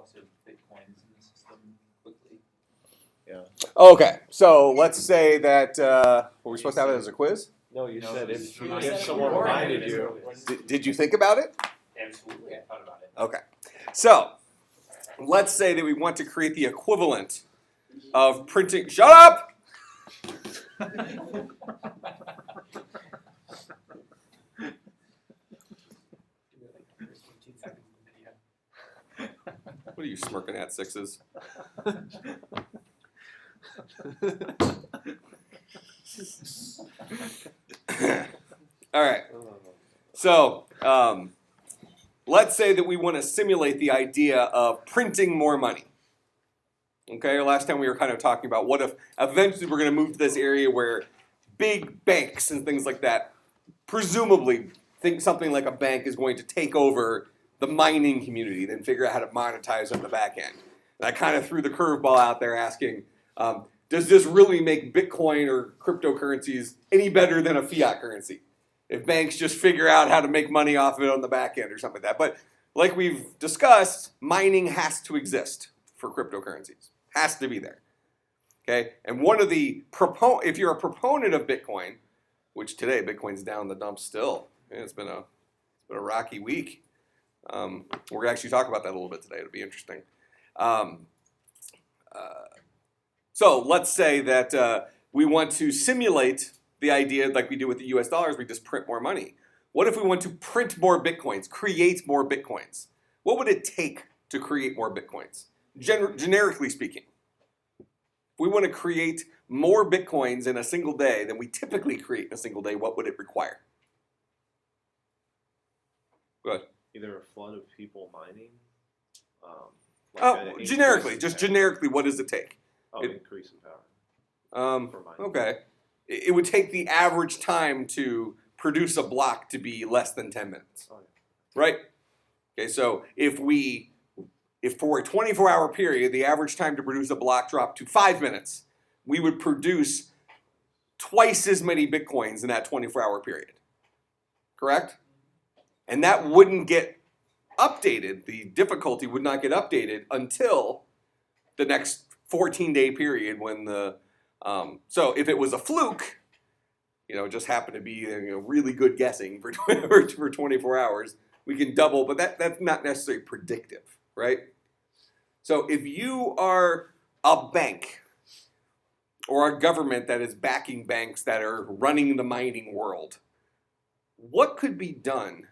also Bitcoins in the system quickly. Yeah. Okay, so let's say that were we supposed to have it as a quiz? No, you said if you said someone it reminded you. Did you think about it? Absolutely, I thought about it. Okay, so let's say that we want to create the equivalent of printing. Shut up! What are you smirking at, sixes? All right. So let's say that we want to simulate the idea of printing more money. Okay, last time we were kind of talking about what if eventually we're going to move to this area where big banks and things like that, presumably think something like a bank is going to take over the mining community, then figure out how to monetize on the back end. And I kind of threw the curveball out there asking, does this really make Bitcoin or cryptocurrencies any better than a fiat currency? If banks just figure out how to make money off of it on the back end or something like that. But like we've discussed, mining has to exist for cryptocurrencies. Has to be there. Okay? And one of the if you're a proponent of Bitcoin, which today Bitcoin's down in the dumps still. It's been a rocky week. We're going to actually talk about that a little bit today. It'll be interesting. So let's say that we want to simulate the idea like we do with the US dollars, we just print more money. What if we want to print more Bitcoins, create more Bitcoins? What would it take to create more Bitcoins? Generically speaking. If we want to create more Bitcoins in a single day than we typically create in a single day, what would it require? Go ahead. Either a flood of people mining. Generically, just generically, what does it take? Increase in power. For mining. Okay. It would take the average time to produce a block to be less than 10 minutes. Oh, yeah. Right? Okay, so if for a 24-hour period, the average time to produce a block dropped to 5 minutes, we would produce twice as many Bitcoins in that 24-hour period. Correct? And that wouldn't get updated. The difficulty would not get updated until the next 14-day period when so if it was a fluke, it just happened to be really good guessing for 24 hours, we can double, but that's not necessarily predictive, right? So if you are a bank or a government that is backing banks that are running the mining world, what could be done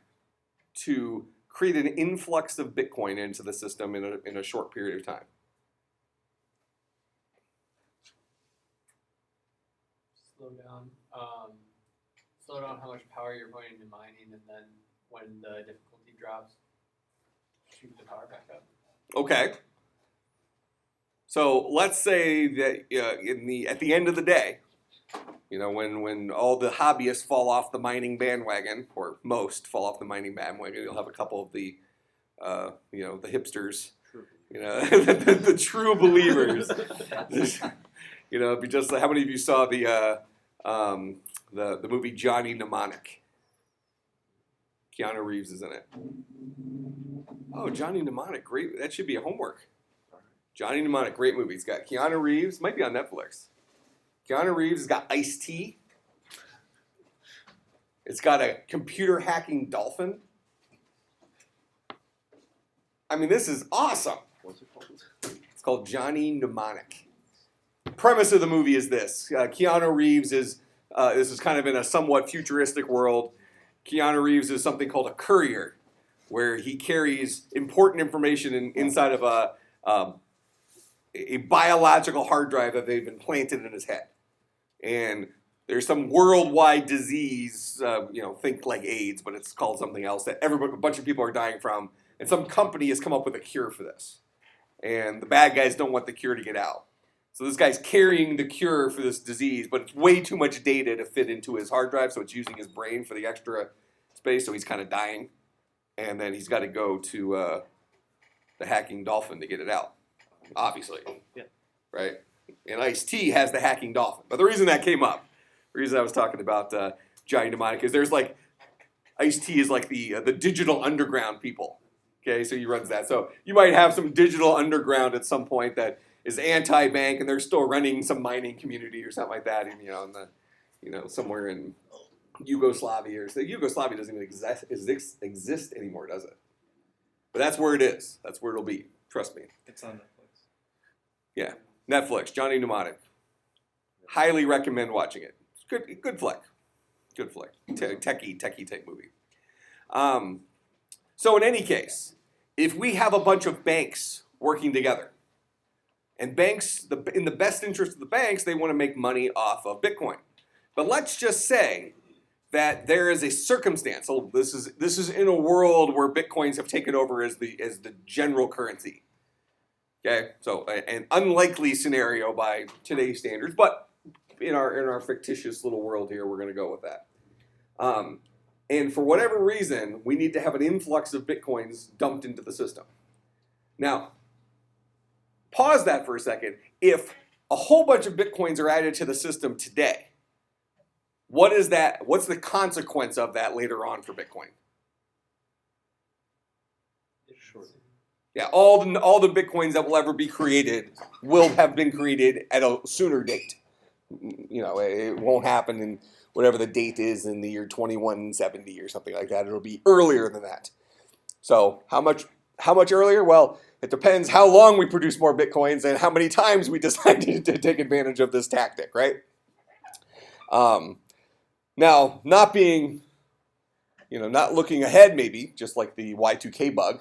to create an influx of Bitcoin into the system in a short period of time? Slow down how much power you're putting into mining, and then when the difficulty drops, shoot the power back up. Okay. So let's say that at the end of the day, when all the hobbyists fall off the mining bandwagon, or most fall off the mining bandwagon, you'll have a couple of the the hipsters, the true believers. It'd be just like, how many of you saw the movie Johnny Mnemonic? Keanu Reeves is in it. Oh, Johnny Mnemonic, great. That should be a homework. Johnny Mnemonic, great movie. It's got Keanu Reeves, might be on Netflix. Keanu Reeves has got Ice-T. It's got a computer hacking dolphin. I mean, this is awesome. What's it called? It's called Johnny Mnemonic. The premise of the movie is this. Keanu Reeves is, this is kind of in a somewhat futuristic world. Keanu Reeves is something called a courier, where he carries important information inside of a biological hard drive that they've implanted in his head. And there's some worldwide disease, think like AIDS, but it's called something else, that a bunch of people are dying from. And some company has come up with a cure for this. And the bad guys don't want the cure to get out. So this guy's carrying the cure for this disease, but it's way too much data to fit into his hard drive, so it's using his brain for the extra space, so he's kind of dying. And then he's got to go to the hacking dolphin to get it out, obviously. Yeah. Right? And Ice-T has the hacking dolphin. But the reason that came up, the reason I was talking about Johnny Mnemonic is there's like, Ice-T is like the digital underground people. Okay, so he runs that. So you might have some digital underground at some point that is anti-bank, and they're still running some mining community or something like that, and somewhere in Yugoslavia or so. Yugoslavia doesn't even exist anymore, does it? But that's where it is. That's where it'll be. Trust me. It's on Netflix. Yeah, Netflix. Johnny Mnemonic. Highly recommend watching it. It's good flick. Good flick. Techie type movie. So in any case, if we have a bunch of banks working together, and banks, in the best interest of the banks, they want to make money off of Bitcoin. But let's just say that there is a circumstance. So this is in a world where Bitcoins have taken over as the general currency. Okay, so an unlikely scenario by today's standards, but in our fictitious little world here, we're going to go with that. And for whatever reason, we need to have an influx of Bitcoins dumped into the system. Now, pause that for a second. If a whole bunch of Bitcoins are added to the system today, what is that? What's the consequence of that later on for Bitcoin? Sure. Yeah, all the Bitcoins that will ever be created will have been created at a sooner date. It won't happen in whatever the date is in the year 2170 or something like that. It'll be earlier than that. So how much earlier? Well, it depends how long we produce more Bitcoins and how many times we decide to take advantage of this tactic, right? Now, not looking ahead maybe, just like the Y2K bug,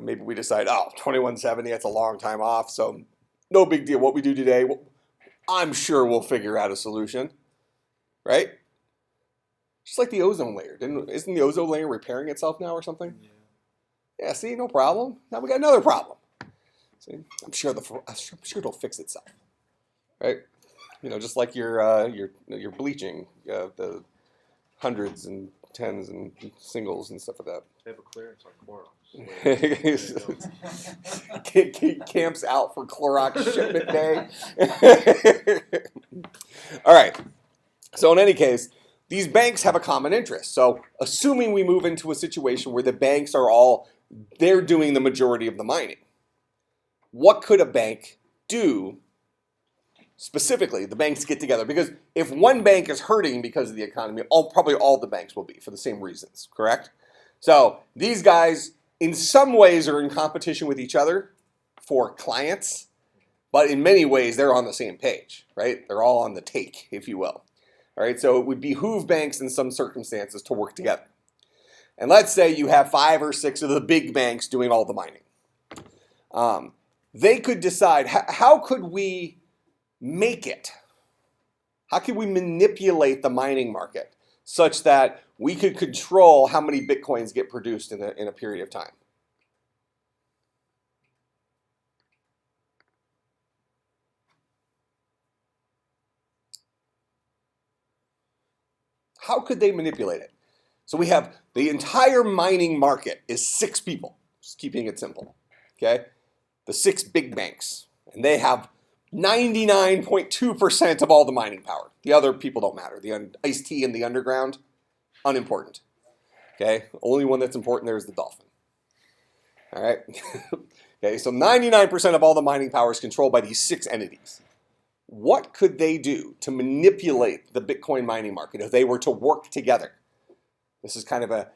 maybe we decide, 2170, that's a long time off, so no big deal. What we do today, I'm sure we'll figure out a solution, right? Just like the ozone layer. Isn't the ozone layer repairing itself now or something? Yeah, see, no problem. Now we got another problem. See, I'm sure it'll fix itself, right? Just like your bleaching, the hundreds and tens and singles and stuff like that. They have a clearance on Clorox. Camps out for Clorox shipment day. All right. So in any case, these banks have a common interest. So assuming we move into a situation where the banks they're doing the majority of the mining, what could a bank do? Specifically, the banks get together, because if one bank is hurting because of the economy, probably all the banks will be for the same reasons, correct? So these guys, in some ways, are in competition with each other for clients, but in many ways, they're on the same page, right? They're all on the take, if you will. All right, so it would behoove banks in some circumstances to work together. And let's say you have 5 or 6 of the big banks doing all the mining. They could decide, how could we make it? How can we manipulate the mining market such that we could control how many Bitcoins get produced in a period of time? How could they manipulate it? So we have the entire mining market is 6 people, just keeping it simple, okay? The 6 big banks, and they have 99.2% of all the mining power. The other people don't matter. The iced tea in the underground, unimportant. Okay, only one that's important there is the dolphin. All right. Okay, so 99% of all the mining power is controlled by these 6 entities. What could they do to manipulate the Bitcoin mining market if they were to work together? This is kind of a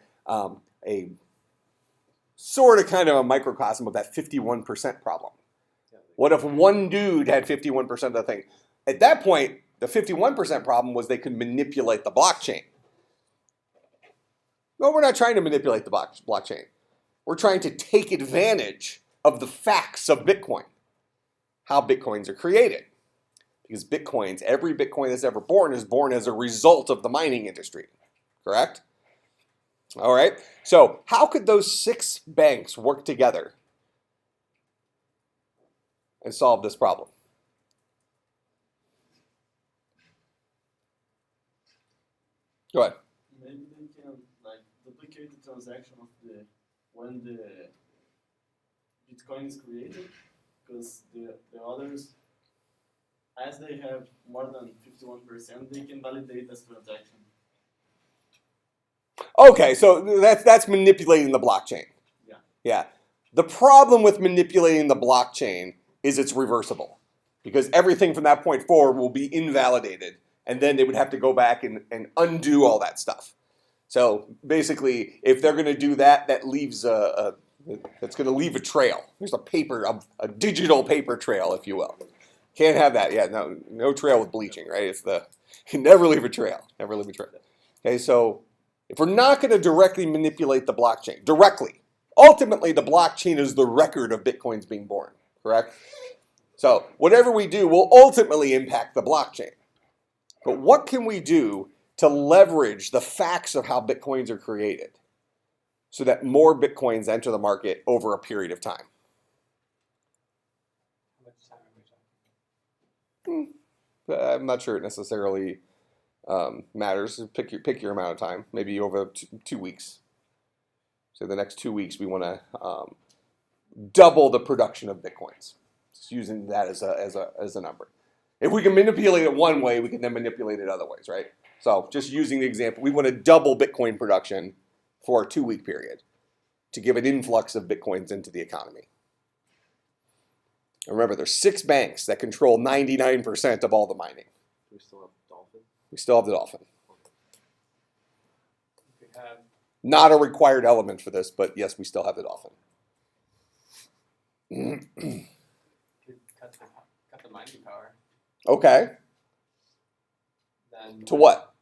microcosm of that 51% problem. What if one dude had 51% of the thing? At that point, the 51% problem was they could manipulate the blockchain. No, we're not trying to manipulate the blockchain. We're trying to take advantage of the facts of Bitcoin, how Bitcoins are created. Because every Bitcoin that's ever born is born as a result of the mining industry, correct? All right, so how could those 6 banks work together and solve this problem? Go ahead. Maybe they can duplicate the transaction of when the Bitcoin is created, because the others, as they have more than 51%, they can validate this transaction. Okay, so that's manipulating the blockchain. Yeah. Yeah. The problem with manipulating the blockchain is it's reversible, because everything from that point forward will be invalidated, and then they would have to go back and undo all that stuff. So basically, if they're going to do that, that leaves that's going to leave a trail. There's a digital paper trail, if you will. Can't have that. Yeah, no trail with bleaching, right? You never leave a trail. Never leave a trail. Okay, so if we're not going to directly manipulate the blockchain, ultimately the blockchain is the record of Bitcoins being born, correct? So whatever we do will ultimately impact the blockchain. But what can we do to leverage the facts of how Bitcoins are created so that more Bitcoins enter the market over a period of time? How much time are we talking? I'm not sure it necessarily matters. Pick your amount of time, maybe over 2 weeks. So the next 2 weeks, we want to double the production of Bitcoins. Just using that as a number. If we can manipulate it one way, we can then manipulate it other ways, right? So just using the example, we want to double Bitcoin production for a 2-week period to give an influx of Bitcoins into the economy. And remember, there's 6 banks that control 99% of all the mining. Do we still have Dolphin? We still have the Dolphin. We could have Not a required element for this, but yes, we still have the Dolphin. could cut the mining power. Okay. Then To what?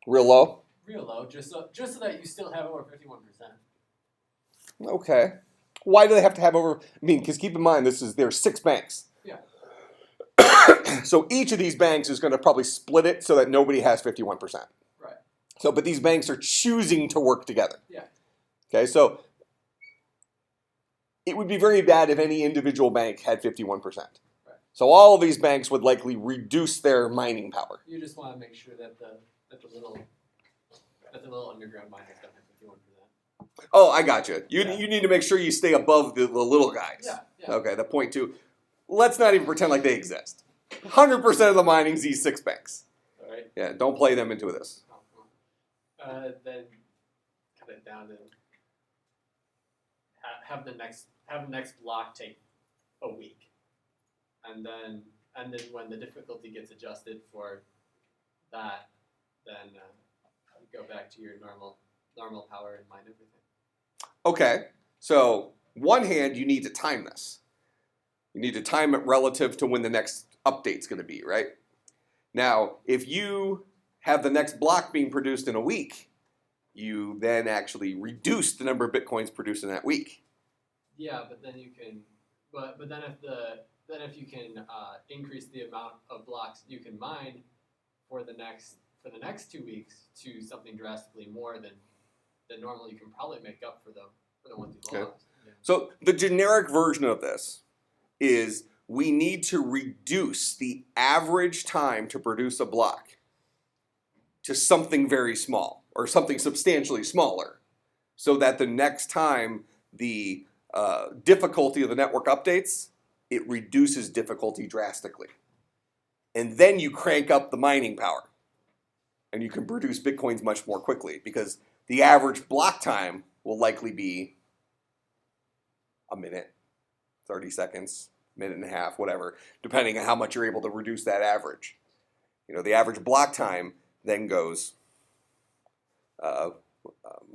Real low? real low, just so that you still have over 51%. Okay. Why do they have to have over? I mean, because keep in mind, there are 6 banks. Yeah. So each of these banks is going to probably split it so that nobody has 51%. Right. So, but these banks are choosing to work together. Yeah. Okay, so it would be very bad if any individual bank had 51%. Right. So all of these banks would likely reduce their mining power. You just want to make sure that the little underground miners don't have 51%. Oh, I got you. Yeah. You need to make sure you stay above the little guys. Yeah. Yeah. Okay, the point 2. Let's not even pretend like they exist. 100% of the mining's these 6 banks. All right. Yeah, don't play them into this. Then cut it down to have the next block take a week, and then when the difficulty gets adjusted for that, then you go back to your normal power and mine everything. Okay, so one hand, you need to time this. You need to time it relative to when the next update's going to be, right? Now, if you have the next block being produced in a week, you then actually reduce the number of Bitcoins produced in that week. Yeah, but then you can, but then if you can increase the amount of blocks you can mine for the next 2 weeks to something drastically more than normal, you can probably make up for the ones you Okay. lost. Yeah. So the generic version of this is we need to reduce the average time to produce a block to something very small or something substantially smaller so that the next time the difficulty of the network updates, it reduces difficulty drastically. And then you crank up the mining power and you can produce Bitcoins much more quickly because the average block time will likely be a minute, 30 seconds, minute and a half, whatever, depending on how much you're able to reduce that average. You know, the average block time then goes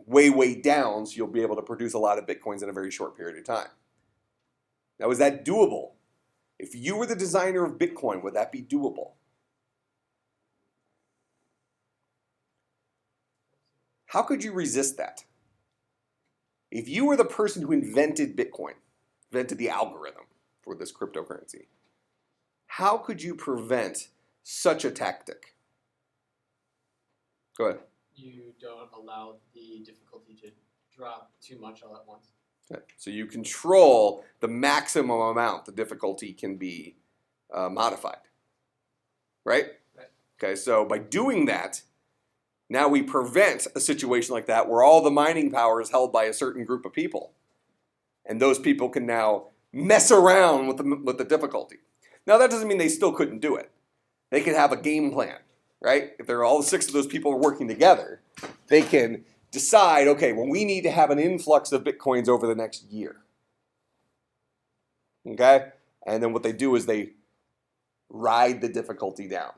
way down, so you'll be able to produce a lot of Bitcoins in a very short period of time. Now, is that doable? If you were the designer of Bitcoin, would that be doable? How could you resist that? If you were the person who invented Bitcoin, invented the algorithm for this cryptocurrency, how could you prevent such a tactic? Go ahead. You don't allow the difficulty to drop too much all at once. Okay. So you control the maximum amount the difficulty can be modified, right? Right. Okay, so by doing that, now we prevent a situation like that where all the mining power is held by a certain group of people. And those people can now mess around with the difficulty. Now that doesn't mean they still couldn't do it. They could have a game plan, right? If all 6 of those people are working together, they can decide, okay, well, we need to have an influx of Bitcoins over the next year. Okay? And then what they do is they ride the difficulty down.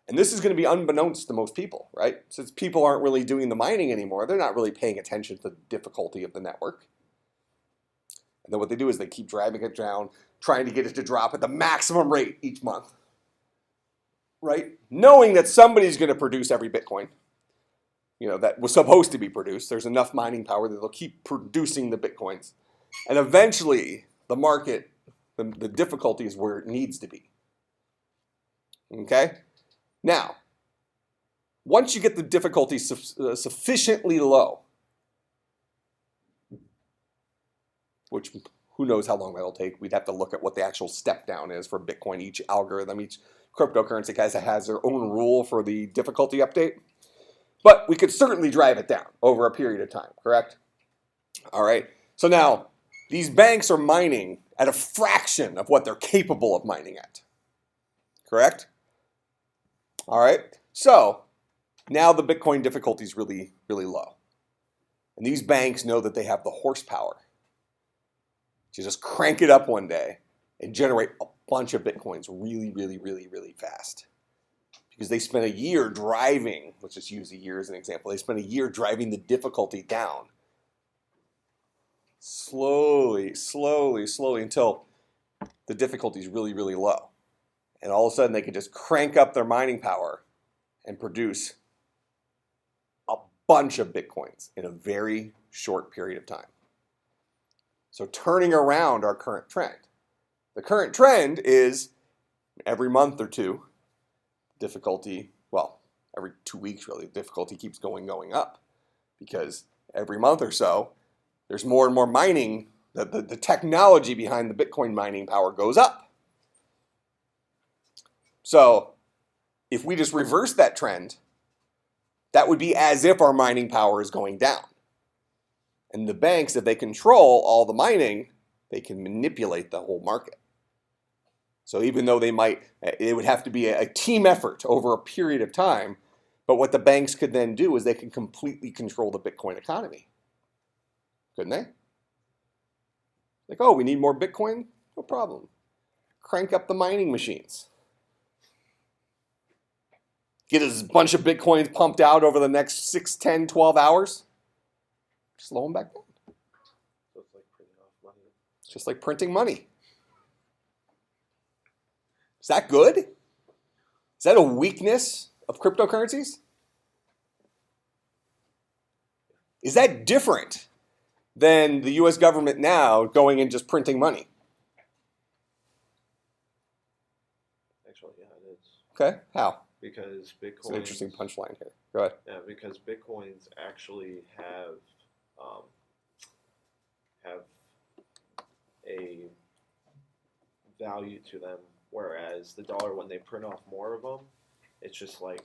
And this is going to be unbeknownst to most people, right? Since people aren't really doing the mining anymore, they're not really paying attention to the difficulty of the network. And then what they do is they keep driving it down, trying to get it to drop at the maximum rate each month, right? Knowing that somebody's going to produce every Bitcoin, that was supposed to be produced. There's enough mining power that they'll keep producing the Bitcoins. And eventually, the market, the difficulty is where it needs to be. Okay? Now, once you get the difficulty sufficiently low, which who knows how long that'll take. We'd have to look at what the actual step down is for Bitcoin. Each algorithm, each cryptocurrency has their own rule for the difficulty update. But we could certainly drive it down over a period of time, correct? All right. So now, these banks are mining at a fraction of what they're capable of mining at. Correct? All right. So now the Bitcoin difficulty is really, really low. And these banks know that they have the horsepower to just crank it up one day and generate a bunch of Bitcoins really, really, really, really fast. Because they spent a year driving, let's just use a year as an example, they spent a year driving the difficulty down. Slowly, slowly, slowly until the difficulty is really, really low. And all of a sudden they can just crank up their mining power and produce a bunch of Bitcoins in a very short period of time. So turning around our current trend. The current trend is every month or two, difficulty, well, every 2 weeks really, difficulty keeps going up. Because every month or so, there's more and more mining, the technology behind the Bitcoin mining power goes up. So if we just reverse that trend, that would be as if our mining power is going down. And the banks, if they control all the mining, they can manipulate the whole market. So even though it would have to be a team effort over a period of time, but what the banks could then do is they can completely control the Bitcoin economy. Couldn't they? Like, oh, we need more Bitcoin? No problem. Crank up the mining machines. Get a bunch of Bitcoins pumped out over the next 6, 10, 12 hours. Slow them back down. So it's like printing off money. It's just like printing money. Is that good? Is that a weakness of cryptocurrencies? Is that different than the US government now going and just printing money? Actually, yeah, it is. Okay, how? Because Bitcoin. It's an interesting punchline here. Go ahead. Yeah, because Bitcoins actually have a value to them, whereas the dollar, when they print off more of them, it's just like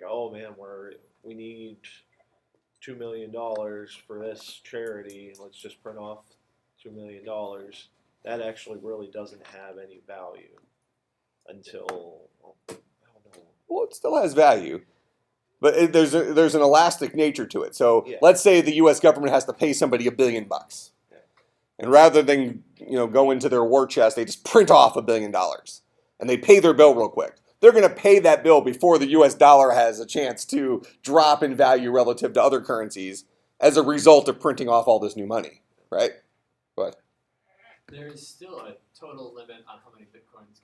oh man, we need $2 million for this charity. Let's just print off $2 million. That actually really doesn't have any value until I don't know. Well, it still has value, but there's an elastic nature to it. So Yeah. let's say the U.S. government has to pay somebody $1 billion, Yeah. and rather than go into their war chest, they just print off $1 billion, and they pay their bill real quick. They're going to pay that bill before the U.S. dollar has a chance to drop in value relative to other currencies as a result of printing off all this new money, right? But There is still a total limit on how many Bitcoins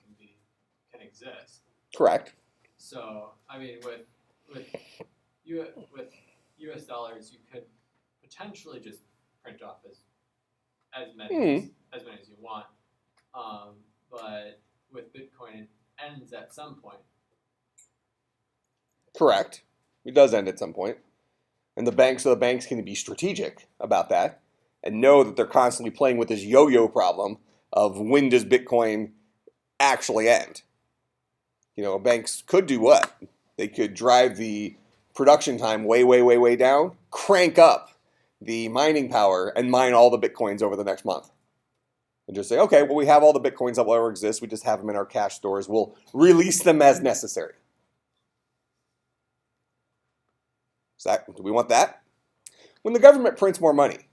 can exist. correct. So I mean, with U.S. dollars, you could potentially just print off as many as you want. But with Bitcoin, it ends at some point. Correct. It does end at some point. And the banks can be strategic about that and know that they're constantly playing with this yo-yo problem of when does Bitcoin actually end? Banks could do what? They could drive the production time way, way, way, way down, crank up the mining power, and mine all the Bitcoins over the next month. And just say, okay, well, we have all the Bitcoins that will ever exist. We just have them in our cash stores. We'll release them as necessary. Do we want that? When the government prints more money,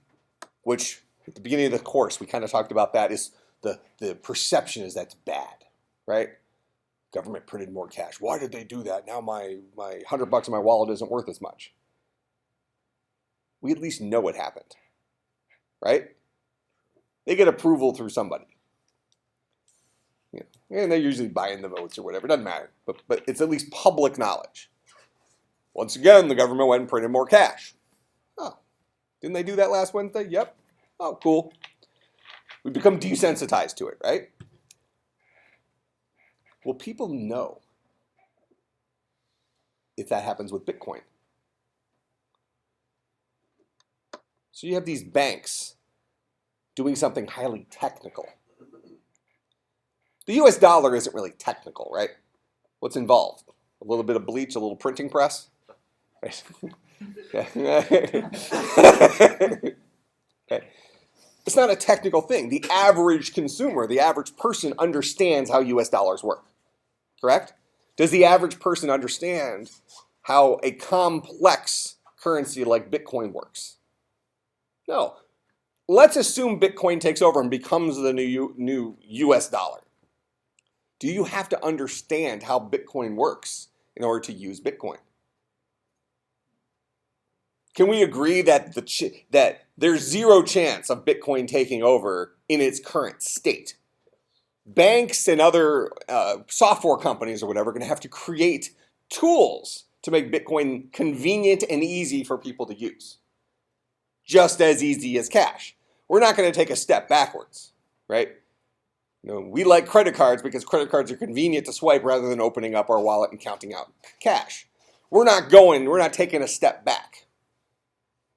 which at the beginning of the course we kind of talked about that, is the perception is that's bad, right? Government printed more cash. Why did they do that? Now my $100 in my wallet isn't worth as much. We at least know it happened, right? They get approval through somebody. And they're usually buying the votes or whatever. It doesn't matter. But it's at least public knowledge. Once again, the government went and printed more cash. Oh, didn't they do that last Wednesday? Yep. Oh, cool. We become desensitized to it, right? Well, people know if that happens with Bitcoin. So you have these banks doing something highly technical. The US dollar isn't really technical, right? What's involved? A little bit of bleach, a little printing press? Right. Okay. It's not a technical thing. The average consumer, the average person understands how US dollars work, correct? Does the average person understand how a complex currency like Bitcoin works? No. Let's assume Bitcoin takes over and becomes the new US dollar. Do you have to understand how Bitcoin works in order to use Bitcoin? Can we agree that that there's zero chance of Bitcoin taking over in its current state? Banks and other software companies or whatever are going to have to create tools to make Bitcoin convenient and easy for people to use. Just as easy as cash. We're not going to take a step backwards, right? We like credit cards because credit cards are convenient to swipe rather than opening up our wallet and counting out cash. We're not taking a step back.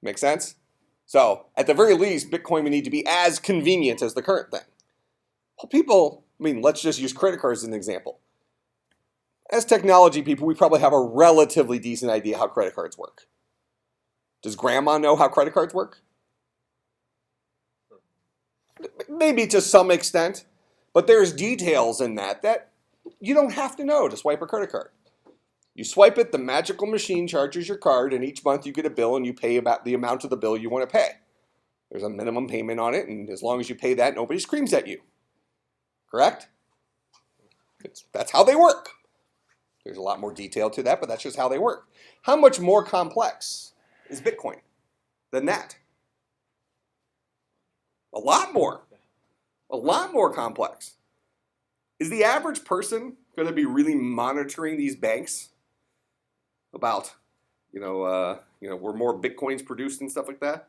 Make sense? So, at the very least, Bitcoin would need to be as convenient as the current thing. Well, let's just use credit cards as an example. As technology people, we probably have a relatively decent idea how credit cards work. Does grandma know how credit cards work? Maybe to some extent, but there's details in that you don't have to know to swipe a credit card. You swipe it, the magical machine charges your card, and each month you get a bill and you pay about the amount of the bill you want to pay. There's a minimum payment on it, and as long as you pay that, nobody screams at you. Correct? That's how they work. There's a lot more detail to that, but that's just how they work. How much more complex is Bitcoin than that? A lot more. A lot more complex. Is the average person going to be really monitoring these banks about, were more Bitcoins produced and stuff like that?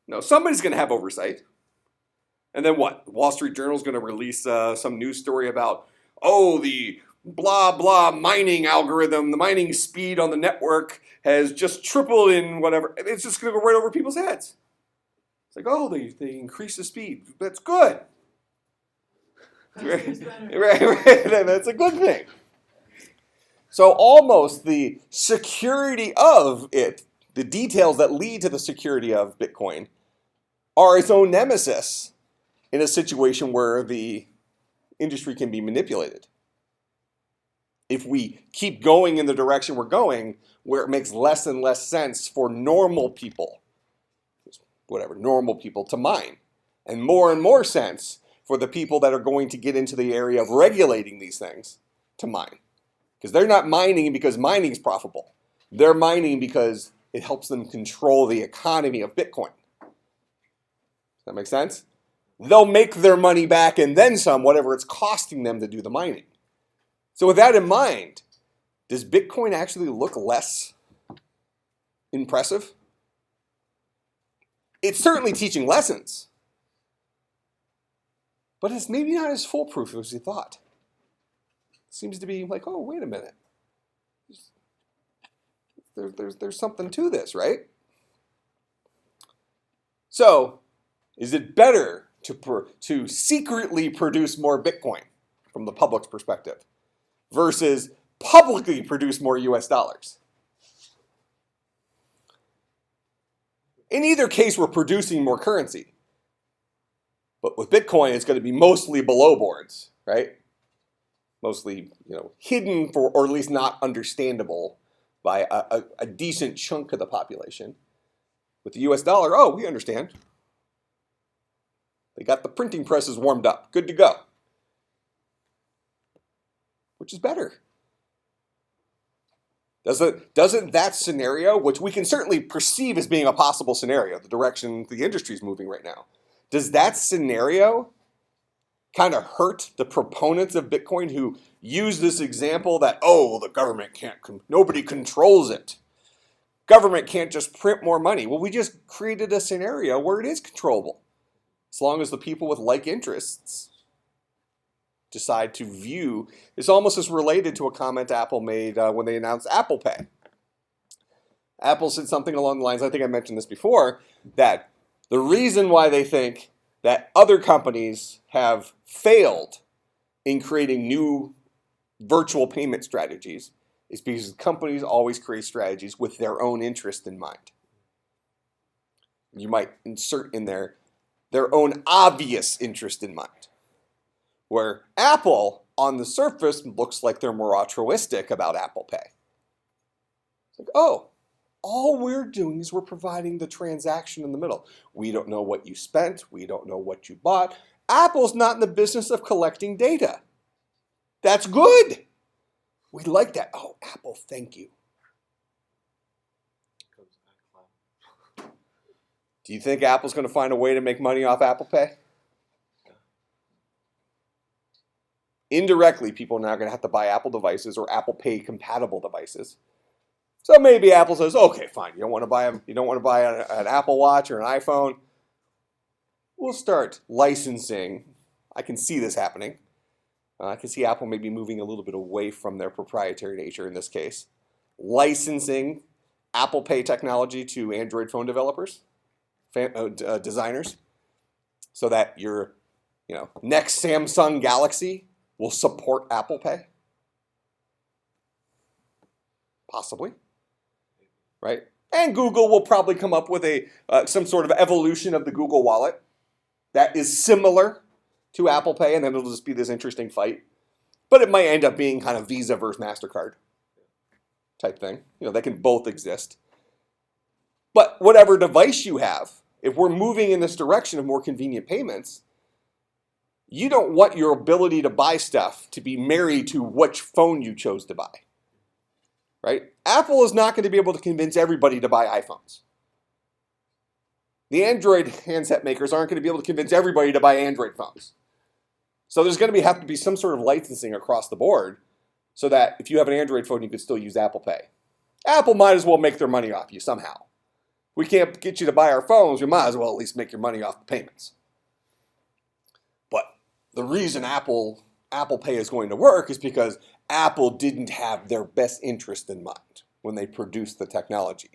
No, somebody's going to have oversight. And then what? The Wall Street Journal is going to release some news story about, the blah, blah mining algorithm, the mining speed on the network has just tripled in whatever. It's just going to go right over people's heads. It's like, they increase the speed. That's good. Right. That's a good thing. So almost the security of it, the details that lead to the security of Bitcoin, are its own nemesis in a situation where the industry can be manipulated. If we keep going in the direction we're going, where it makes less and less sense for normal people, normal people to mine, and more sense for the people that are going to get into the area of regulating these things to mine. Because they're not mining because mining is profitable. They're mining because it helps them control the economy of Bitcoin. Does that make sense? They'll make their money back and then some, whatever it's costing them to do the mining. So with that in mind, does Bitcoin actually look less impressive? It's certainly teaching lessons. But it's maybe not as foolproof as you thought. It seems to be like, wait a minute. There's something to this, right? So, is it better to secretly produce more Bitcoin from the public's perspective versus publicly produce more US dollars? In either case, we're producing more currency. But with Bitcoin, it's going to be mostly below boards, right? Mostly, hidden or at least not understandable by a decent chunk of the population. With the US dollar, oh, we understand. They got the printing presses warmed up. Good to go. Which is better? Doesn't that scenario, which we can certainly perceive as being a possible scenario, the direction the industry is moving right now, does that scenario kind of hurt the proponents of Bitcoin who use this example that, oh, the government can't, nobody controls it. Government can't just print more money. Well, we just created a scenario where it is controllable. As long as the people with like interests decide to view, it's almost as related to a comment Apple made when they announced Apple Pay. Apple said something along the lines, I think I mentioned this before, that the reason why they think that other companies have failed in creating new virtual payment strategies is because companies always create strategies with their own interest in mind. You might insert in there their own obvious interest in mind. Where Apple, on the surface, looks like they're more altruistic about Apple Pay. It's like, oh, all we're doing is we're providing the transaction in the middle. We don't know what you spent. We don't know what you bought. Apple's not in the business of collecting data. That's good. We like that. Oh, Apple, thank you. Do you think Apple's going to find a way to make money off Apple Pay? Indirectly, people are now going to have to buy Apple devices or Apple Pay compatible devices. So maybe Apple says, okay, fine. You don't want to buy an Apple Watch or an iPhone. We'll start licensing. I can see this happening. I can see Apple maybe moving a little bit away from their proprietary nature in this case. Licensing Apple Pay technology to Android phone developers, designers, so that your next Samsung Galaxy will support Apple Pay? Possibly, right? And Google will probably come up with some sort of evolution of the Google Wallet that is similar to Apple Pay, and then it'll just be this interesting fight. But it might end up being kind of Visa versus MasterCard type thing. They can both exist. But whatever device you have, if we're moving in this direction of more convenient payments, you don't want your ability to buy stuff to be married to which phone you chose to buy, right? Apple is not going to be able to convince everybody to buy iPhones. The Android handset makers aren't going to be able to convince everybody to buy Android phones. So there's going to have to be some sort of licensing across the board so that if you have an Android phone, you can still use Apple Pay. Apple might as well make their money off you somehow. We can't get you to buy our phones, we might as well at least make your money off the payments. But the reason Apple Pay is going to work is because Apple didn't have their best interest in mind when they produced the technology.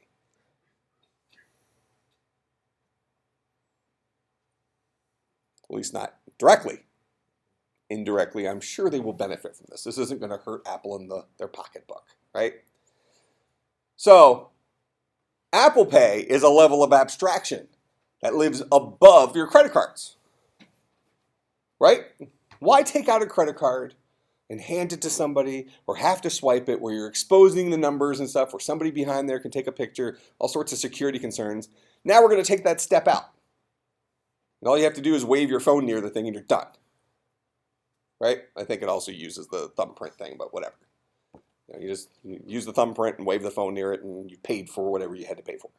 At least not directly. Indirectly, I'm sure they will benefit from this. This isn't going to hurt Apple in their pocketbook, right? So, Apple Pay is a level of abstraction that lives above your credit cards, right? Why take out a credit card and hand it to somebody or have to swipe it where you're exposing the numbers and stuff where somebody behind there can take a picture, all sorts of security concerns. Now we're going to take that step out. And all you have to do is wave your phone near the thing and you're done. Right? I think it also uses the thumbprint thing, but whatever. You just use the thumbprint and wave the phone near it and you paid for whatever you had to pay for.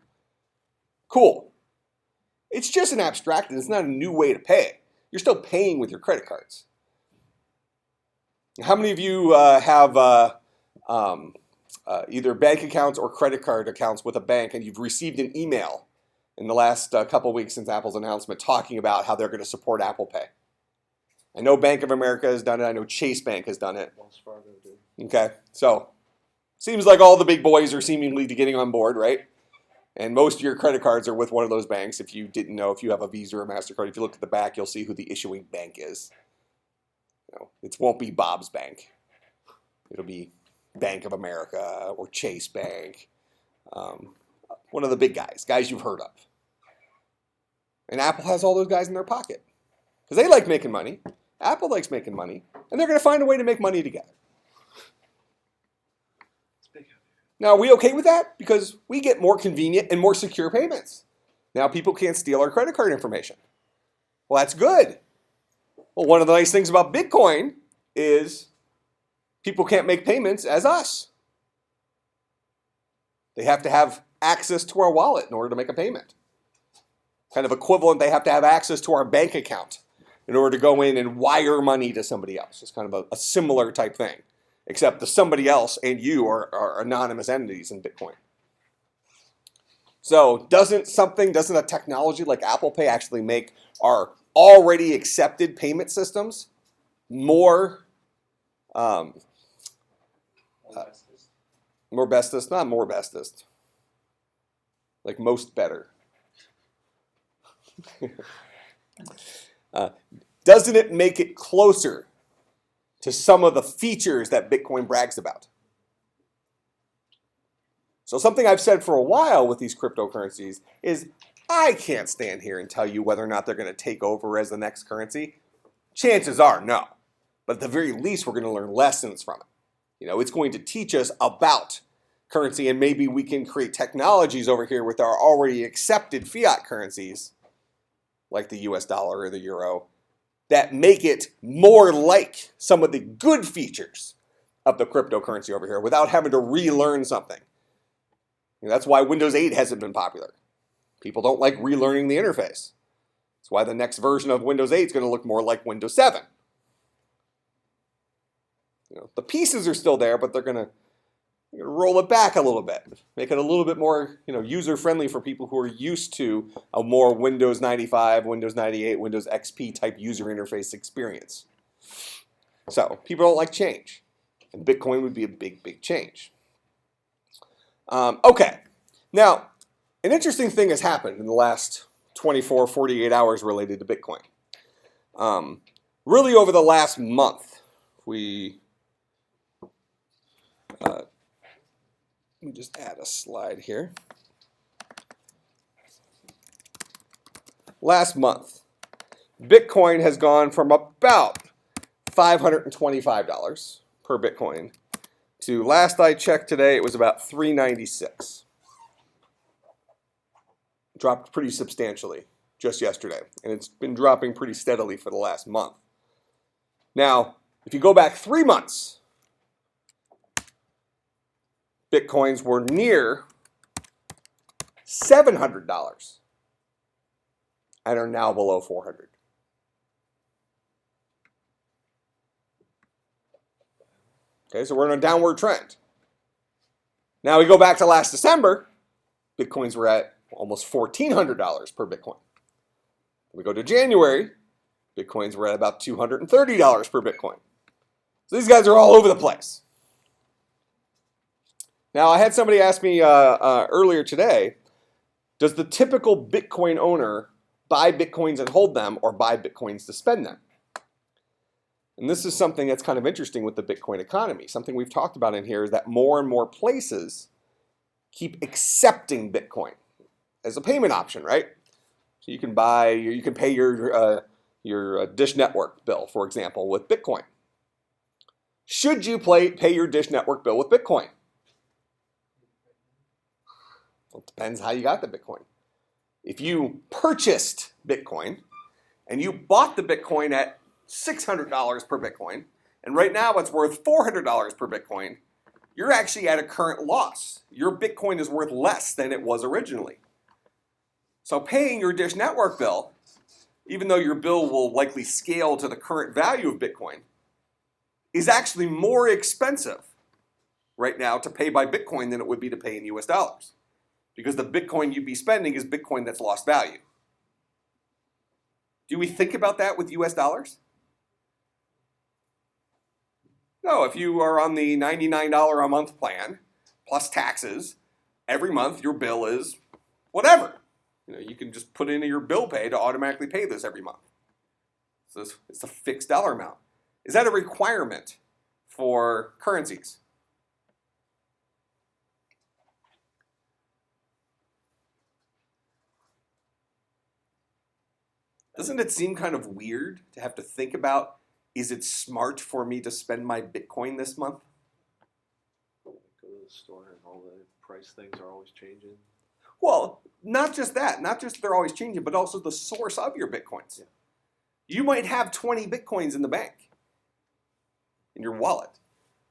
Cool. It's just an abstraction. It's not a new way to pay. You're still paying with your credit cards. How many of you have either bank accounts or credit card accounts with a bank and you've received an email in the last couple of weeks since Apple's announcement talking about how they're going to support Apple Pay? I know Bank of America has done it. I know Chase Bank has done it. Wells Fargo did. Okay, so seems like all the big boys are seemingly getting on board, right? And most of your credit cards are with one of those banks. If you didn't know, if you have a Visa or a MasterCard, if you look at the back, you'll see who the issuing bank is. It won't be Bob's Bank. It'll be Bank of America or Chase Bank. One of the big guys you've heard of. And Apple has all those guys in their pocket. Because they like making money. Apple likes making money. And they're going to find a way to make money together. Now, are we okay with that? Because we get more convenient and more secure payments. Now people can't steal our credit card information. Well, that's good. Well, one of the nice things about Bitcoin is people can't make payments as us. They have to have access to our wallet in order to make a payment. Kind of equivalent, they have to have access to our bank account in order to go in and wire money to somebody else. It's kind of a similar type thing, except the somebody else and you are anonymous entities in Bitcoin. So doesn't a technology like Apple Pay actually make our already accepted payment systems more bestest, not more bestest, like most better? Doesn't it make it closer to some of the features that Bitcoin brags about? So something I've said for a while with these cryptocurrencies is I can't stand here and tell you whether or not they're going to take over as the next currency. Chances are no. But at the very least, we're going to learn lessons from it. You know, it's going to teach us about currency, and maybe we can create technologies over here with our already accepted fiat currencies, like the US dollar or the euro, that make it more like some of the good features of the cryptocurrency over here without having to relearn something. And that's why Windows 8 hasn't been popular. People don't like relearning the interface. That's why the next version of Windows 8 is going to look more like Windows 7. You know, the pieces are still there, but they're going to roll it back a little bit, make it a little bit more, user-friendly for people who are used to a more Windows 95, Windows 98, Windows XP type user interface experience. So people don't like change, and Bitcoin would be a big, big change. Okay, now an interesting thing has happened in the last 24, 48 hours related to Bitcoin. Really over the last month, let me just add a slide here. Last month, Bitcoin has gone from about $525 per Bitcoin to, last I checked today, it was about $396. Dropped pretty substantially just yesterday, and it's been dropping pretty steadily for the last month. Now, if you go back 3 months, Bitcoins were near $700 and are now below $400. Okay, so we're in a downward trend. Now we go back to last December, Bitcoins were at almost $1,400 per Bitcoin. We go to January, Bitcoins were at about $230 per Bitcoin. So these guys are all over the place. Now, I had somebody ask me earlier today, does the typical Bitcoin owner buy Bitcoins and hold them, or buy Bitcoins to spend them? And this is something that's kind of interesting with the Bitcoin economy. Something we've talked about in here is that more and more places keep accepting Bitcoin as a payment option, right? So you can pay your Dish Network bill, for example, with Bitcoin. Should you pay your Dish Network bill with Bitcoin? Well, it depends how you got the Bitcoin. If you purchased Bitcoin and you bought the Bitcoin at $600 per Bitcoin, and right now it's worth $400 per Bitcoin, you're actually at a current loss. Your Bitcoin is worth less than it was originally. So paying your Dish Network bill, even though your bill will likely scale to the current value of Bitcoin, is actually more expensive right now to pay by Bitcoin than it would be to pay in US dollars. Because the Bitcoin you'd be spending is Bitcoin that's lost value. Do we think about that with US dollars? No, if you are on the $99 a month plan, plus taxes, every month your bill is whatever. You can just put in your bill pay to automatically pay this every month. So it's a fixed dollar amount. Is that a requirement for currencies? Doesn't it seem kind of weird to have to think about, is it smart for me to spend my Bitcoin this month? Go to the store and all the price things are always changing. Well, not just that, not just they're always changing, but also the source of your Bitcoins. Yeah. You might have 20 Bitcoins in the bank, in your wallet,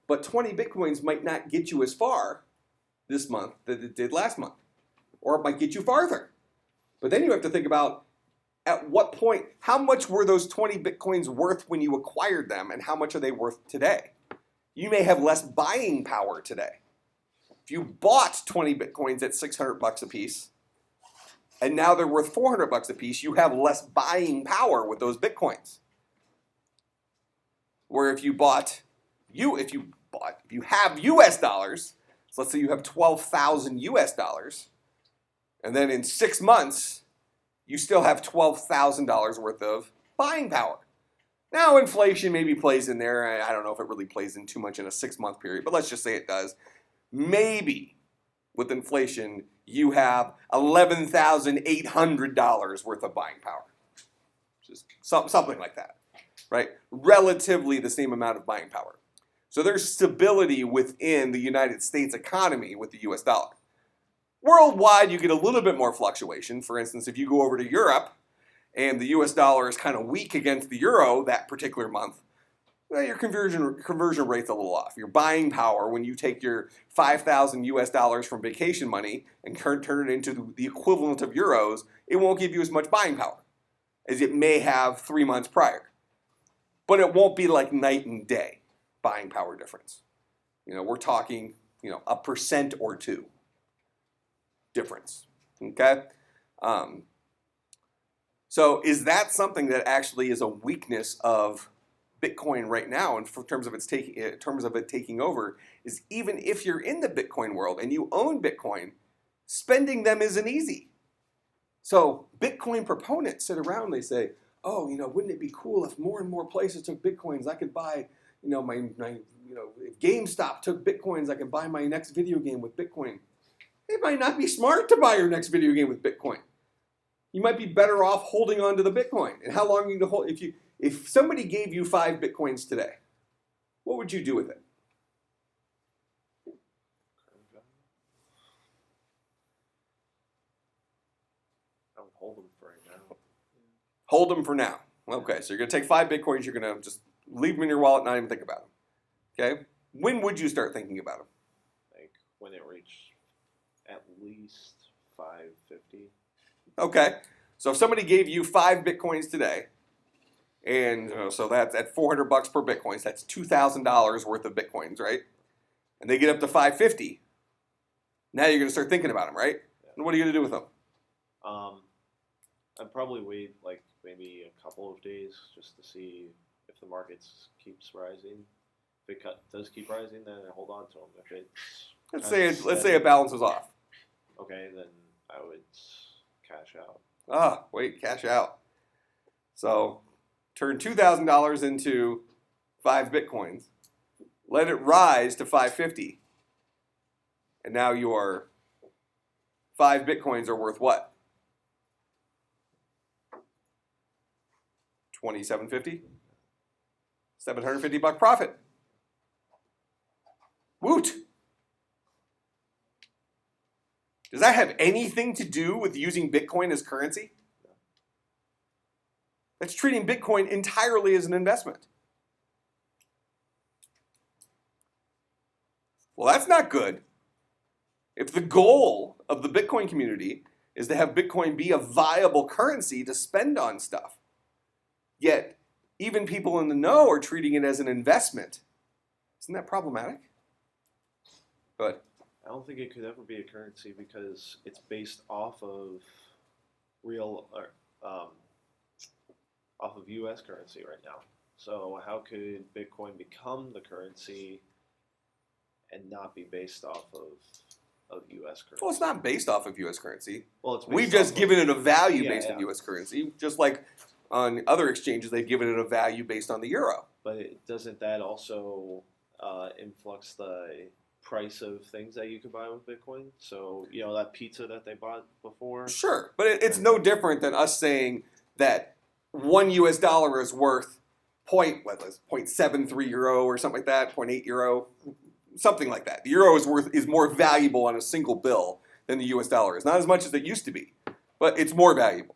but 20 Bitcoins might not get you as far this month that it did last month, or it might get you farther. But then you have to think about at what point, how much were those 20 Bitcoins worth when you acquired them, and how much are they worth today? You may have less buying power today. If you bought 20 Bitcoins at $600 a piece, and now they're worth $400 a piece, you have less buying power with those Bitcoins. Where if you have US dollars, so let's say you have 12,000 US dollars, and then in 6 months, you still have $12,000 worth of buying power. Now, inflation maybe plays in there. I don't know if it really plays in too much in a 6-month period, but let's just say it does. Maybe with inflation, you have $11,800 worth of buying power. Just something like that, right? Relatively the same amount of buying power. So there's stability within the United States economy with the US dollar. Worldwide, you get a little bit more fluctuation. For instance, if you go over to Europe and the US dollar is kind of weak against the euro that particular month, well, your conversion rate's a little off. Your buying power, when you take your 5,000 US dollars from vacation money and turn it into the equivalent of euros, it won't give you as much buying power as it may have 3 months prior. But it won't be like night and day buying power difference. We're talking, 1% or 2% difference, okay? So is that something that actually is a weakness of Bitcoin right now, in terms of it taking over, is even if you're in the Bitcoin world and you own Bitcoin, spending them isn't easy. So Bitcoin proponents sit around, they say, oh, wouldn't it be cool if more and more places took Bitcoins? I could buy, if GameStop took Bitcoins, I could buy my next video game with Bitcoin. It might not be smart to buy your next video game with Bitcoin. You might be better off holding on to the Bitcoin. And how long are you going to hold? If somebody gave you 5 Bitcoins today, what would you do with it? I would hold them for right now. Hold them for now. Okay, so you're going to take 5 Bitcoins, you're going to just leave them in your wallet, not even think about them. Okay? When would you start thinking about them? Like when it reached at least 550. Okay, so if somebody gave you 5 Bitcoins today, and so that's at $400 per Bitcoin, so that's $2,000 worth of Bitcoins, right? And they get up to 550. Now you're going to start thinking about them, right? Yeah. And what are you going to do with them? I'd probably wait like maybe a couple of days just to see if the market keeps rising. If it does keep rising, then I hold on to them. If it's Let's say it balances off. okay, then I would cash out. Cash out. So turn $2,000 into 5 Bitcoins. Let it rise to 550. And now your 5 Bitcoins are worth what? $2,750? $750 profit. Woot! Does that have anything to do with using Bitcoin as currency? That's treating Bitcoin entirely as an investment. Well, that's not good. If the goal of the Bitcoin community is to have Bitcoin be a viable currency to spend on stuff, yet even people in the know are treating it as an investment, isn't that problematic? But I don't think it could ever be a currency because it's based off of off of U.S. currency right now. So how could Bitcoin become the currency and not be based off of U.S. currency? well, it's not based off of U.S. currency. Well, it's We've based just off given it a value Yeah, based yeah. on U.S. currency, just like on other exchanges, they've given it a value based on the euro. But doesn't that also influx the price of things that you could buy with Bitcoin? So, that pizza that they bought before? Sure, but it's no different than us saying that $1 is worth 0.73 euro or something like that, 0.8 euro. something like that. The euro is more valuable on a single bill than the US dollar is. Not as much as it used to be, but it's more valuable.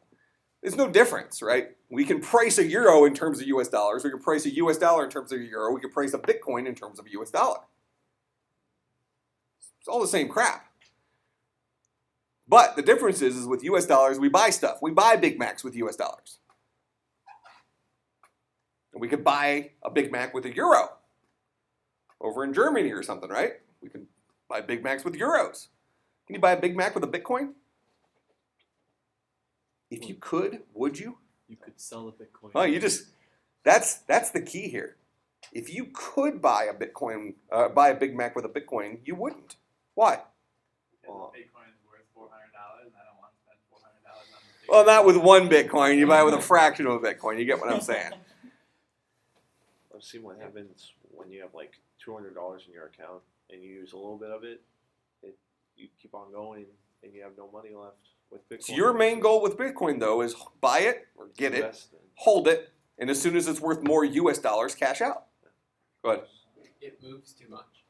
There's no difference, right? We can price a euro in terms of US dollars. We can price a US dollar in terms of a euro. We can price a Bitcoin in terms of a US dollar. It's all the same crap. But the difference is with US dollars, we buy stuff. We buy Big Macs with US dollars. And we could buy a Big Mac with a euro over in Germany or something, right? We can buy Big Macs with euros. Can you buy a Big Mac with a Bitcoin? If you could, would you? You could sell a Bitcoin. Oh, that's the key here. If you could buy a Bitcoin, buy a Big Mac with a Bitcoin, you wouldn't. Why? Because Bitcoin is worth $400, and I don't want to spend $400 on Bitcoin. Well, not with one Bitcoin. You buy it with a fraction of a Bitcoin. You get what I'm saying? I've seen what happens when you have like $200 in your account and you use a little bit of it. You keep on going and you have no money left with Bitcoin. So your main goal with Bitcoin, though, is buy it or get it, Invest in. hold it, and as soon as it's worth more US dollars, cash out. Go ahead. It moves too much.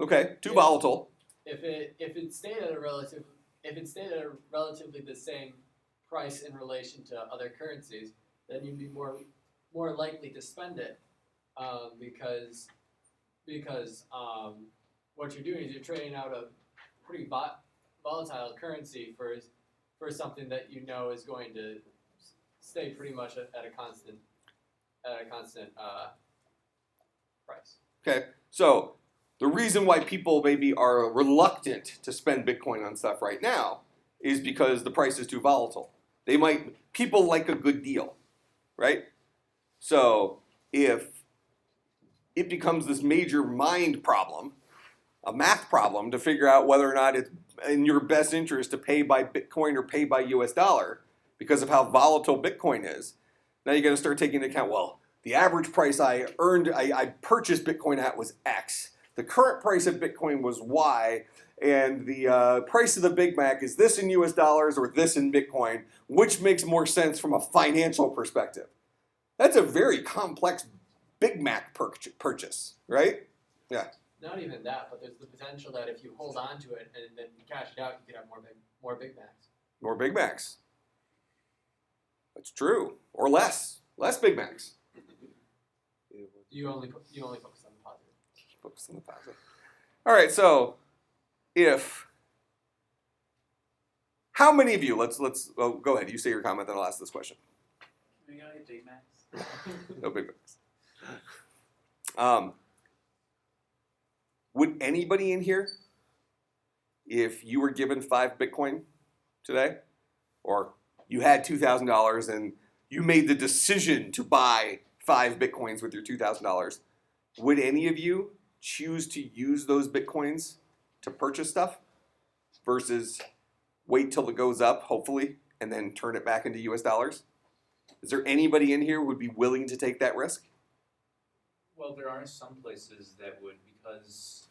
Okay, too volatile. If it stayed at a relatively the same price in relation to other currencies, then you'd be more likely to spend it, because what you're doing is you're trading out a pretty volatile currency for something that you know is going to stay pretty much at a constant price. Okay, so the reason why people maybe are reluctant to spend Bitcoin on stuff right now is because the price is too volatile. People like a good deal, right? So if it becomes this major mind problem, a math problem to figure out whether or not it's in your best interest to pay by Bitcoin or pay by US dollar because of how volatile Bitcoin is, now you got to start taking into account, well, the average price I purchased Bitcoin at was X. The current price of Bitcoin was Y, and the price of the Big Mac is this in US dollars or this in Bitcoin, which makes more sense from a financial perspective. That's a very complex Big Mac purchase, right? Yeah. Not even that, but there's the potential that if you hold on to it and then you cash it out, you could have more Big Macs. More Big Macs. That's true. Or less. Less Big Macs. You only focus on the positive. Focus on the positive. All right, so how many of you, let's go ahead, you say your comment, then I'll ask this question. We gotta get Big Macs. No Big Macs. Would anybody in here, if you were given 5 Bitcoin today, or you had $2,000 and you made the decision to buy 5 Bitcoins with your $2,000, would any of you choose to use those Bitcoins to purchase stuff versus wait till it goes up, hopefully, and then turn it back into US dollars? Is there anybody in here who would be willing to take that risk? Well, there are some places that would, because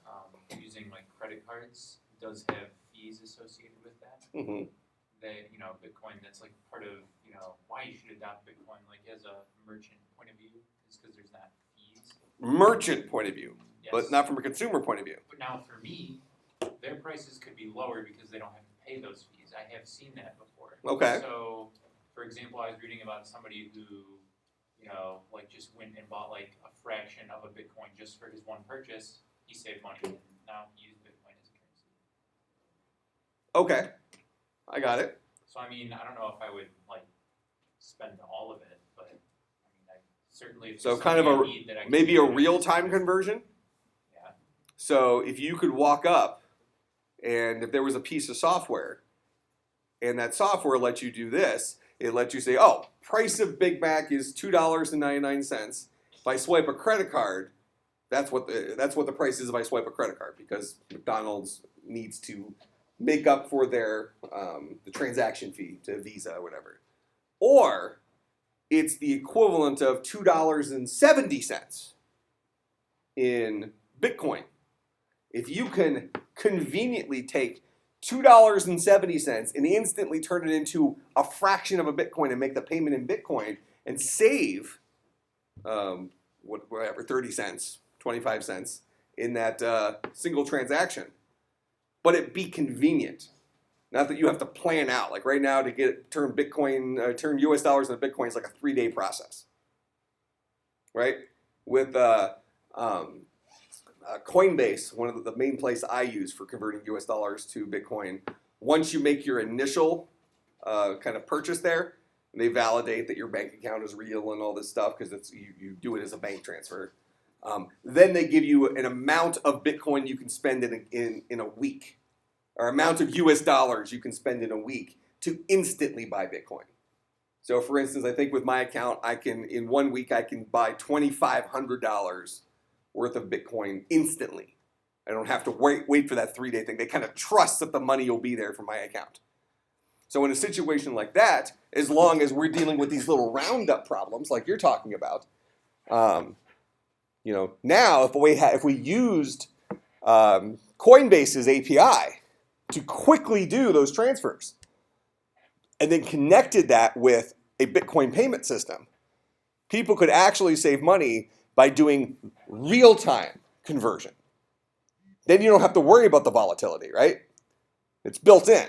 using like credit cards does have fees associated with that. Mm-hmm. That, Bitcoin, that's like part of, why you should adopt Bitcoin, like as a merchant point of view, is because there's not fees. Merchant point of view, Yes. but not from a consumer point of view. But now for me, their prices could be lower because they don't have to pay those fees. I have seen that before. Okay. So, for example, I was reading about somebody who, like just went and bought like a fraction of a Bitcoin just for his one purchase. He saved money and now he used Bitcoin as a currency. Okay, I got it. So I mean, I don't know if I would like spend all of it, but I mean, I certainly. If So it's kind of something I need that I can maybe do a it, real-time conversion? Yeah. So if you could walk up and if there was a piece of software and that software lets you do this, it lets you say, oh, price of Big Mac is $2.99. If I swipe a credit card, that's what the price is if I swipe a credit card, because McDonald's needs to make up for their the transaction fee to Visa or whatever. Or it's the equivalent of $2.70 in Bitcoin. If you can conveniently take $2.70 and instantly turn it into a fraction of a Bitcoin and make the payment in Bitcoin and save whatever 30 cents, 25 cents in that single transaction, but it be convenient. Not that you have to plan out. Like right now, to turn US dollars into Bitcoin is like a 3-day process, right? With Coinbase, one of the main place I use for converting US dollars to Bitcoin, once you make your initial kind of purchase there, they validate that your bank account is real and all this stuff because you do it as a bank transfer. Then they give you an amount of Bitcoin you can spend in a week, or amount of US dollars you can spend in a week to instantly buy Bitcoin. So for instance, I think with my account, in 1 week, I can buy $2,500 worth of Bitcoin instantly. I don't have to wait for that 3-day thing. They kind of trust that the money will be there for my account. So in a situation like that, as long as we're dealing with these little roundup problems like you're talking about, now if we used Coinbase's API to quickly do those transfers, and then connected that with a Bitcoin payment system, people could actually save money by doing real-time conversion. Then you don't have to worry about the volatility, right? It's built in.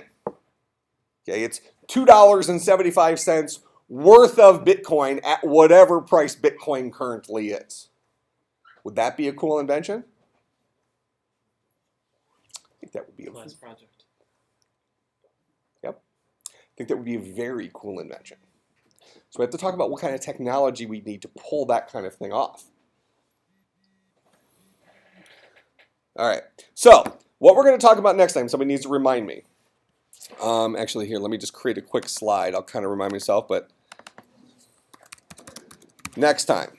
Okay, it's $2.75 worth of Bitcoin at whatever price Bitcoin currently is. Would that be a cool invention? I think that would be Class project. Yep. I think that would be a very cool invention. So we have to talk about what kind of technology we need to pull that kind of thing off. All right. So what we're going to talk about next time, somebody needs to remind me. Actually, here, let me just create a quick slide. I'll kind of remind myself, but next time.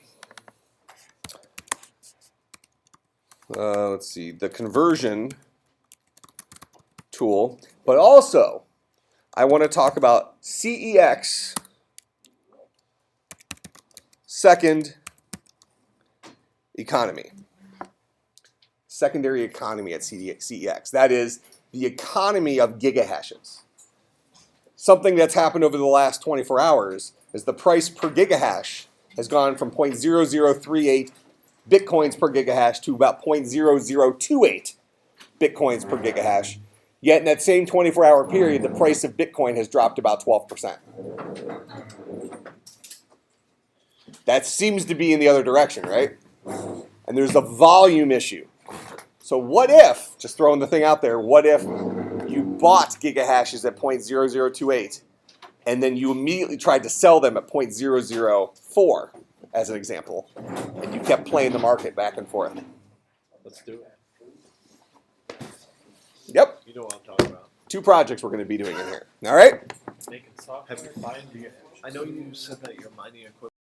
Let's see, the conversion tool, but also I want to talk about CEX, second economy. Secondary economy at CEX. That is the economy of gigahashes. Something that's happened over the last 24 hours is the price per gigahash has gone from 0.0038 Bitcoins per gigahash to about 0.0028 Bitcoins per gigahash. Yet in that same 24-hour period, the price of Bitcoin has dropped about 12%. That seems to be in the other direction, right? And there's a volume issue. So what if, just throwing the thing out there, what if you bought gigahashes at 0.0028 and then you immediately tried to sell them at 0.004 as an example, and you kept playing the market back and forth? Let's do it. Yep. You know what I'm talking about. 2 projects we're going to be doing in here. All right? Making software, buying gigahash. I know you said that you're mining equipment.